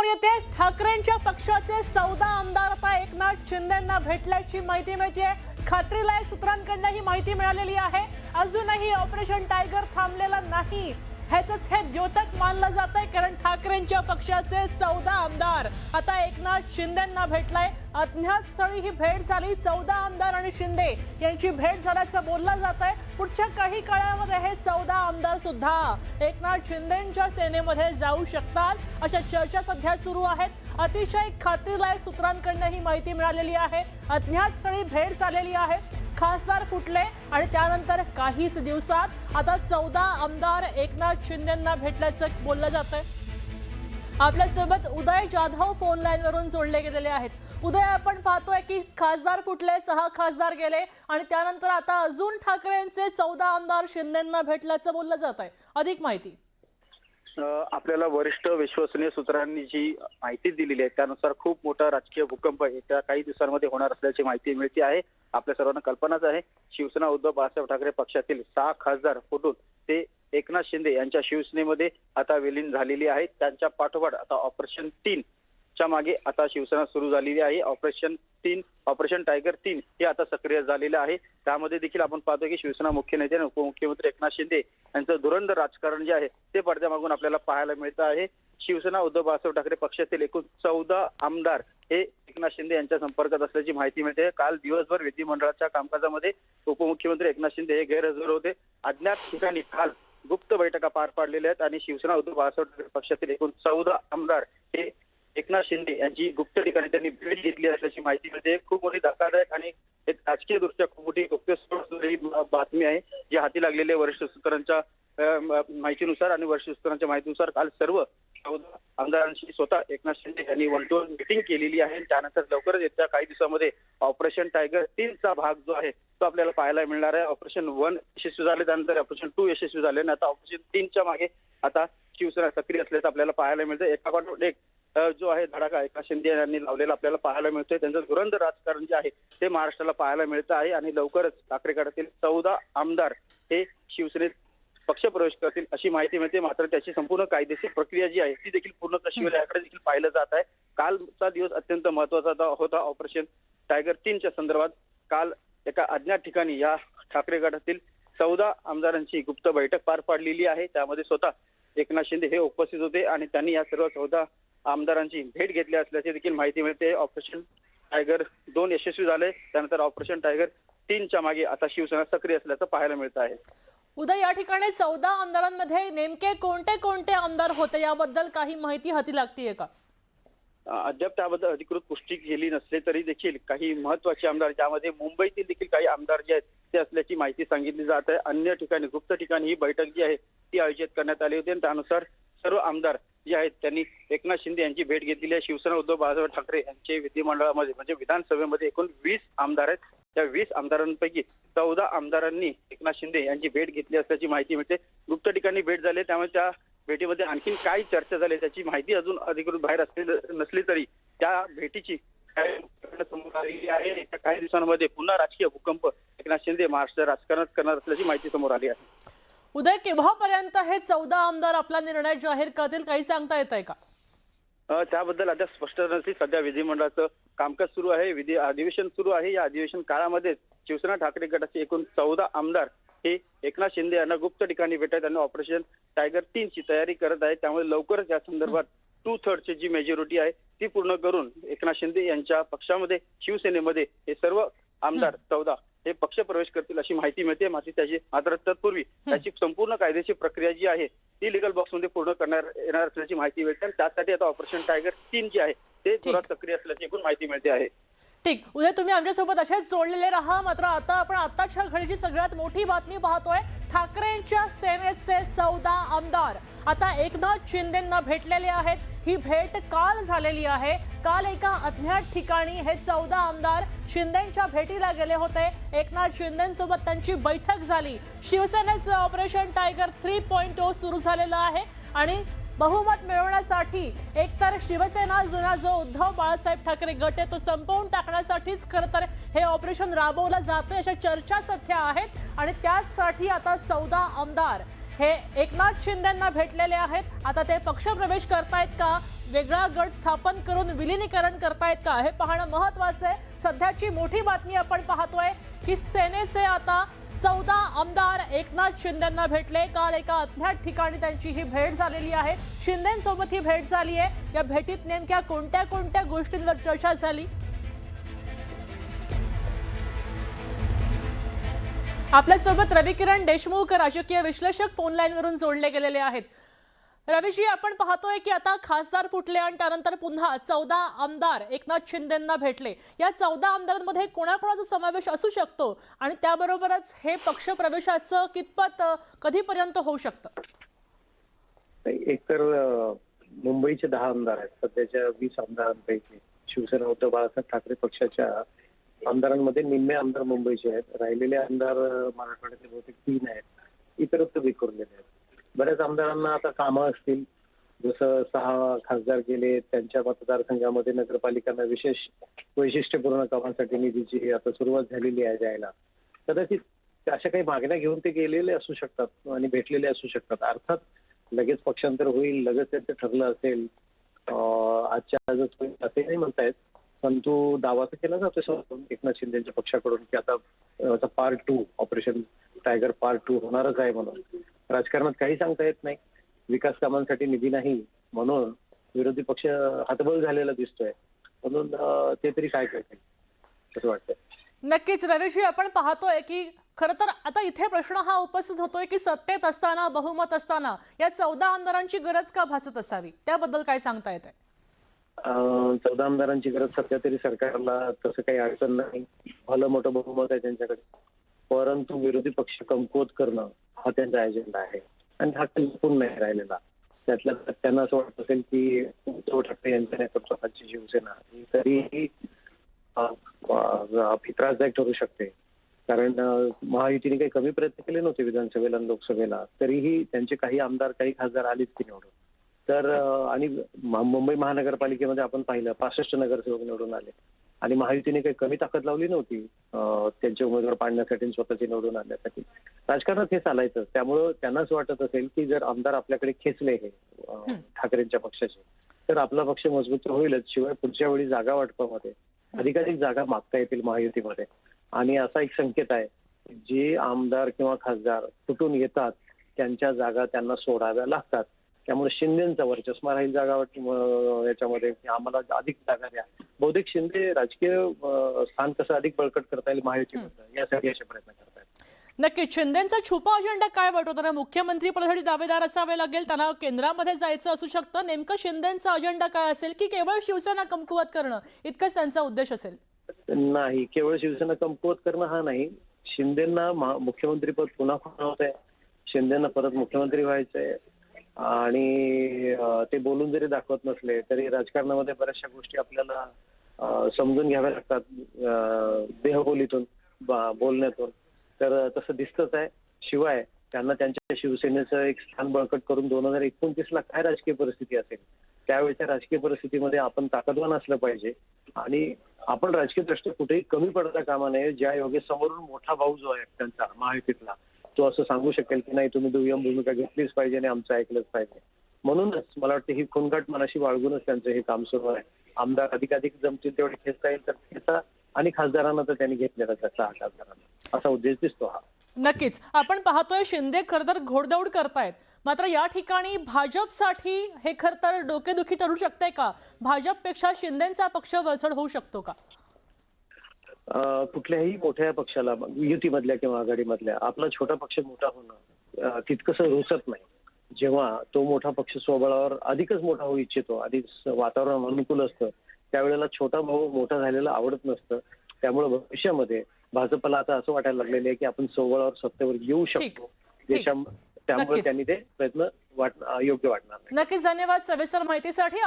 येते ठाकरेंच्या पक्षाचे 14 आमदार आता एकनाथ शिंदेंना भेटल्याची माहिती मिळते। खात्रीलायक सूत्रांकडून ही माहिती मिळालेली आहे। अजूनही ऑपरेशन टायगर थांबलेला नाही, ह्याचंच हे द्योतक मानलं जातंय, कारण ठाकरेंच्या पक्षाचे 14 आमदार आता एकनाथ शिंदेंना भेटलाय। अज्ञात स्थळी ही भेट झाली। 14 आमदार आणि शिंदे यांची भेट झाल्याचं बोललं जातंय। पुढच्या काही काळामध्ये हे 14 आमदार सुद्धा एकनाथ शिंदेंच्या सेनेमध्ये जाऊ शकतात, अशा चर्चा सध्या सुरू आहेत। अतिशय खात्रीलायक सूत्रांकडून ही माहिती मिळालेली आहे। अज्ञात स्थळी भेट झालेली आहे, खासदार फुटले आणि त्यानंतर काहीच दिवसात आता 14 आमदार एकनाथ शिंदेंना भेटल्याचं बोललं जातंय। आपल्यासोबत उदय जाधव फोन लाईन वरून जोडले गेलेले आहेत। उदय, आपण पाहतोय की खासदार फुटले, 6 खासदार गेले आणि त्यानंतर आता अजून ठाकरेंचे 14 आमदार शिंदेंना भेटल्याचं बोललं जातंय, अधिक माहिती। आपल्याला वरिष्ठ विश्वसनीय सूत्रांनी जी माहिती दिलेली आहे त्यानुसार खूप मोठा राजकीय भूकंप येत्या काही दिवसांमध्ये होणार असल्याची माहिती मिळते आहे। आपल्या सर्वांना कल्पनाच आहे, शिवसेना उद्धव बाळासाहेब ठाकरे पक्षातील 6 खासदार फुटून ते एकनाथ शिंदे यांच्या शिवसेनेमध्ये आता विलीन झालेली आहेत। त्यांच्या पाठोपाठ आता ऑपरेशन 3 च्या मागे आता शिवसेना सुरू झालेली आहे। ऑपरेशन टायगर 3 हे आता सक्रिय झालेलं आहे। त्यामध्ये देखील आपण पाहतो की शिवसेना मुख्य नेते आणि उपमुख्यमंत्री एकनाथ शिंदे यांचं धुरंधर राजकारण जे आहे ते पडद्यामागून आपल्याला पाहायला मिळतं आहे। शिवसेना उद्धव बाळासाहेब ठाकरे पक्षातील एकूण 14 आमदार हे एकनाथ शिंदे यांच्या संपर्कात असल्याची माहिती मिळते। काल दिवसभर विधिमंडळाच्या कामकाजामध्ये उपमुख्यमंत्री एकनाथ शिंदे हे गैरहजर होते। अज्ञात ठिकाणी काल गुप्त बैठका पार पाडलेल्या आहेत आणि शिवसेना उद्धव बाळासाहेब ठाकरे पक्षातील एकूण 14 आमदार हे एकनाथ शिंदे यांची गुप्त ठिकाणी त्यांनी भेट घेतली असल्याची माहिती मिळते। खूप मोठी धक्कादायक आणि एक राजकीय दृष्ट्या खूप मोठी बातमी आहे, जी हाती लागलेल्या वरिष्ठ सूत्रांच्या माहितीनुसार आणि वरिष्ठ सूत्रांच्या माहितीनुसार काल सर्व 14 आमदारांशी स्वतः एकनाथ शिंदे यांनी वन टू वन मीटिंग केलेली आहे। त्यानंतर लवकरच येत्या काही दिवसामध्ये ऑपरेशन टायगर 3 चा भाग जो आहे तो आपल्याला पाहायला मिळणार आहे। ऑपरेशन 1 यशस्वी झाले, त्यानंतर ऑपरेशन 2 यशस्वी झाले आणि आता ऑपरेशन 3 च्या मागे आता शिवसेना सक्रिय असल्याचं आपल्याला पाहायला मिळतं। एकापाठोपाठ एक जो आहे धडाका एकनाथ शिंदे यांनी लावलेला आपल्याला पाहायला मिळतोय। त्यांचं धुरंधर राजकारण जे आहे ते महाराष्ट्राला पाहायला मिळतं आहे आणि लवकरच ठाकरे गटातील 14 आमदार हे शिवसेनेत पक्षप्रवेश करतील अशी माहिती मिळते। मात्र त्याची संपूर्ण कायदेशीर प्रक्रिया जी आहे ती देखील पूर्ण कशी होईल याकडे देखील पाहिलं जात आहे। कालचा दिवस अत्यंत महत्वाचा होता ऑपरेशन टायगर 3 च्या संदर्भात। काल एका अज्ञात ठिकाणी या ठाकरे गटातील 14 आमदारांची गुप्त बैठक पार पाडलेली आहे। त्यामध्ये स्वतः एकनाथ शिंदे हे उपस्थित होते आणि त्यांनी या सर्व 14 आमदारांची भेट घेतली असल्याची देखील माहिती मिळते। ऑपरेशन टायगर 2 यशस्वी झाले, त्यानंतर ऑपरेशन टायगर 3 च्या मागे आता शिवसेना सक्रिय असल्याचं पाहायला मिळतं आहे। उदय, या ठिकाणी 14 आमदारांमध्ये नेमके कोणते कोणते आमदार होते याबद्दल काही माहिती हाती लागतीये का? अद्याप त्याबद्दल अधिकृत पुष्टी केली नसली तरी देखील काही महत्वाचे आमदार, ज्यामध्ये मुंबईतील देखील काही आमदार जे आहेत ते असल्याची माहिती सांगितली जात आहे। अन्य ठिकाणी गुप्त ठिकाणी ही बैठक जी आहे ती आयोजित करण्यात आली होती आणि त्यानुसार सर्व आमदार जे आहेत त्यांनी एकनाथ शिंदे यांची भेट घेतलेली आहे। शिवसेना उद्धव बाळासाहेब ठाकरे यांचे विधिमंडळामध्ये म्हणजे विधानसभेमध्ये एकूण 20 आमदार आहेत। त्या 20 आमदारांपैकी 14 आमदारांनी एकनाथ शिंदे यांची भेट घेतली असल्याची माहिती मिळते। गुप्त ठिकाणी भेट झाली, त्यामुळे त्या भेटीमध्ये आणखीन काय चर्चा झाली त्याची माहिती अजून अधिकृत बाहेर नसली तरी त्या भेटीची समोर आलेली आहे। येत्या काही दिवसांमध्ये पुन्हा राजकीय भूकंप एकनाथ शिंदे महाराष्ट्र राजकारणात करणार असल्याची माहिती समोर आली आहे। उदय, केव्हापर्यंत हे 14 आमदार आपला निर्णय जाहीर करतील, काही सांगता येत आहे का? त्याबद्दल अद्याप स्पष्ट नसली। सध्या विधिमंडळाचं कामकाज सुरू आहे, विधी अधिवेशन सुरू आहे। या अधिवेशन काळामध्ये शिवसेना ठाकरे गटाचे एकूण 14 आमदार हे एकनाथ शिंदे यांना गुप्त ठिकाणी भेटत आणि ऑपरेशन टायगर 3 ची तयारी करत आहे। त्यामुळे लवकरच या संदर्भात 2/3 ची जी मेजॉरिटी आहे ती पूर्ण करून एकनाथ शिंदे यांच्या पक्षामध्ये शिवसेनेमध्ये हे सर्व आमदार 14 हे पक्षप्रवेश करतील अशी माहिती मिळते। मात्र तत्पूर्वी त्याची संपूर्ण कायदेशीर प्रक्रिया जी आहे ती लीगल बॉक्समध्ये पूर्ण करणार येणार असल्याची माहिती मिळते आणि त्यासाठी आता ऑपरेशन टायगर 3 जे आहे ते जोरात सक्रिय असल्याची एकूण माहिती मिळते आहे। ठीक, उदय, तुम्ही आमच्यासोबत असेच जोडलेले राहा। मात्र आता आपण आताच्या घडीची सगळ्यात मोठी बातमी पाहतोय। ठाकरेंच्या सेनेचे 14 आमदार आता एकनाथ शिंदेंना भेटलेले आहेत। ही भेट काल झालेली आहे। काल एका अज्ञात ठिकाणी हे 14 आमदार शिंदेंच्या भेटीला गेले होते। एकनाथ शिंदेंसोबत त्यांची बैठक झाली। शिवसेनेचं ऑपरेशन टायगर 3.0 सुरू झालेलं आहे आणि बहुमत मिळवण्यासाठी एकतर शिवसेना जुना जो उद्धव बाळासाहेब ठाकरे गट आहे तो संपवून टाकण्यासाठीच खरं तर हे ऑपरेशन राबवलं जातंय अशा चर्चा सध्या आहेत आणि त्याचसाठी आता 14 आमदार हे एकनाथ शिंदेंना भेटलेले आहेत। आता ते पक्षप्रवेश करतायत का, वेगळा गट स्थापन करून विलिनीकरण करतायत का, हे पाहणं महत्वाचं आहे। सध्याची मोठी बातमी आपण पाहतोय की सेनेचे आता 14 आमदार एकनाथ शिंदेंना भेटले। काल एका अज्ञात ठिकाणी त्यांची ही भेट झालेली आहे। शिंदेंसोबत ही भेट झाली आहे। या भेटीत नेमक्या कोणत्या कोणत्या गोष्टींवर चर्चा झाली, आपल्यासोबत रविकिरण देशमुख राजकीय विश्लेषक फोन लाईन वरून जोडले गेलेले आहेत। रवीजी, आपण पाहतोय की आता खासदार फुटले आणि त्यानंतर पुन्हा 14 आमदार एकनाथ शिंदेंना भेटले। या 14 आमदारांमध्ये कोणाकोणाचा समावेश असू शकतो आणि त्याबरोबरच हे पक्ष प्रवेशाचं कितपत कधीपर्यंत होऊ शकतं? एकतर मुंबईचे 10 आमदार आहेत। सध्याच्या 20 आमदारांपैकी शिवसेना उद्धव बाळासाहेब ठाकरे पक्षाच्या आमदारांमध्ये निम्मे आमदार मुंबईचे आहेत। राहिलेले आमदार मराठवाड्यातले बहुतेक 3 आहेत, इतरत्र विखुरलेले आहेत। बऱ्याच आमदारांना आता कामं असतील, जसं 6 खासदार गेले, त्यांच्या मतदारसंघामध्ये नगरपालिकांना विशेष वैशिष्ट्यपूर्ण कामांसाठी निधीची आता सुरुवात झालेली आहे द्यायला। कदाचित अशा काही मागण्या घेऊन ते गेलेले असू शकतात आणि भेटलेले असू शकतात। अर्थात लगेच पक्षांतर होईल, लगेच त्यांचं ठरलं असेल, आजच्या आजच होईल असे नाही म्हणतायत, पण तो दावा तर केला जातो एकनाथ शिंदेच्या पक्षाकडून की आता पार्ट 2 ऑपरेशन टायगर पार्ट 2 होणारच आहे म्हणून। राजकारणात काही सांगता येत नाही, विकास कामांसाठी निधी नाही म्हणून विरोधी पक्ष हतबल झालेला दिसतोय, म्हणून ते तरी काय करतील असं वाटतंय। नक्कीच रवीजी, आपण पाहतोय की खरं तर आता इथे प्रश्न हा उपस्थित होतोय की सत्तेत असताना, बहुमत असताना या 14 आमदारांची गरज का भासत असावी, त्याबद्दल काय सांगता येतंय? 14 आमदारांची गरज सध्या तरी सरकारला तसं काही अडचण नाही, भलं मोठं बहुमत आहे त्यांच्याकडे, परंतु विरोधी पक्ष कमकुवत करणं हा त्यांचा अजेंडा आहे आणि हा कल्पून नाही राहिलेला। त्यातल्या त्यांना असं वाटत असेल की उद्धव ठाकरे यांच्या नेतृत्वाखालची शिवसेना ही तरीही त्रासदायक ठरू शकते, कारण महायुतीने काही कमी प्रयत्न केले नव्हते विधानसभेला आणि लोकसभेला, तरीही त्यांचे काही आमदार काही खासदार आलेच की निवडून। तर आणि मुंबई महानगरपालिकेमध्ये आपण पाहिलं 65 नगरसेवक निवडून आले आणि महायुतीने काही कमी ताकद लावली नव्हती त्यांचे उमेदवार पाडण्यासाठी, स्वतःचे निवडून आणण्यासाठी। राजकारणात हे चालायचं, त्यामुळं त्यांना असं वाटत असेल की जर आमदार आपल्याकडे खेचले हे ठाकरेंच्या पक्षाचे, तर आपला पक्ष मजबूत होईलच, शिवाय पुढच्या वेळी जागा वाटपामध्ये अधिकाधिक जागा मागता येतील महायुतीमध्ये। आणि असा एक संकेत आहे, जे आमदार किंवा खासदार तुटून येतात त्यांच्या जागा त्यांना सोडाव्या लागतात, त्यामुळे शिंदेचा वर्चस्व राहील जागा याच्यामध्ये, आम्हाला अधिक जागा द्या। बहुतेक शिंदे राजकीय स्थान कसं अधिक बळकट करता येईल महायुतीमध्ये यासाठी असे प्रयत्न करतात। नक्कीच शिंदेचा छुपा अजेंडा काय वाटतो? त्यांना मुख्यमंत्री पदासाठी दावेदार असावे लागेल, त्यांना केंद्रामध्ये जायचं असू शकतं। नेमकं शिंदेचा अजेंडा काय असेल की केवळ शिवसेना कमकुवत करणं इतकंच त्यांचा उद्देश असेल? नाही, केवळ शिवसेना कमकुवत करणं हा नाही, शिंदेना मुख्यमंत्रीपद पुन्हा होत शिंदेना परत मुख्यमंत्री व्हायचंय आणि ते बोलून जरी दाखवत नसले तरी राजकारणामध्ये बऱ्याचशा गोष्टी आपल्याला समजून घ्याव्या लागतात देहबोलीतून, बोलण्यातून, तर तसं दिसतच आहे। शिवाय त्यांना त्यांच्या शिवसेनेचं एक स्थान बळकट करून 2029ला काय राजकीय परिस्थिती असेल त्यावेळेच्या राजकीय परिस्थितीमध्ये आपण ताकदवान असलं पाहिजे आणि आपण राजकीय दृष्ट्या कुठेही कमी पडता कामा नये। ज्या योगे समोरून मोठा भाऊ जो आहे त्यांचा महायुतीतला, तो असं सांगू शकेल की नाही तुम्ही दुय्यम भूमिका घेतलीच पाहिजे आणि आमचं ऐकलंच पाहिजे। म्हणूनच मला वाटतं ही खूनगाठ मनाशी बाळगूनच त्यांचं हे काम सुरू आहे। आमदार अधिकाधिक जमतील तेवढे खेचता येईल तर खेचा आणि खासदारांना तर त्यांनी घेतलेला त्याचा खासदारांना असा उद्देश दिसतो हा। नक्कीच आपण पाहतोय शिंदे खरं तर घोडदौड करतायत, मात्र या ठिकाणी भाजपसाठी हे खरं तर डोकेदुखी ठरू शकते का? भाजपपेक्षा शिंदेचा पक्ष वरचढ होऊ शकतो का? कुठल्याही मोठ्या पक्षाला, युतीमधल्या किंवा आघाडीमधल्या, आपला छोटा पक्ष मोठा होणं तितकंसं रुचत नाही। जेव्हा तो मोठा पक्ष स्वबळावर अधिकच मोठा होऊ इच्छितो, अधिक वातावरण अनुकूल असतं, त्यावेळेला छोटा भाऊ मोठा झालेला आवडत नसतं। त्यामुळे भविष्यामध्ये भाजपला आता असं वाटायला लागलेलं आहे की आपण स्वबळावर सत्तेवर येऊ शकतो, त्यामुळे त्यांनी ते प्रयत्न योग्य वाटणार नाही। नक्कीच धन्यवाद सविस्तर माहितीसाठी।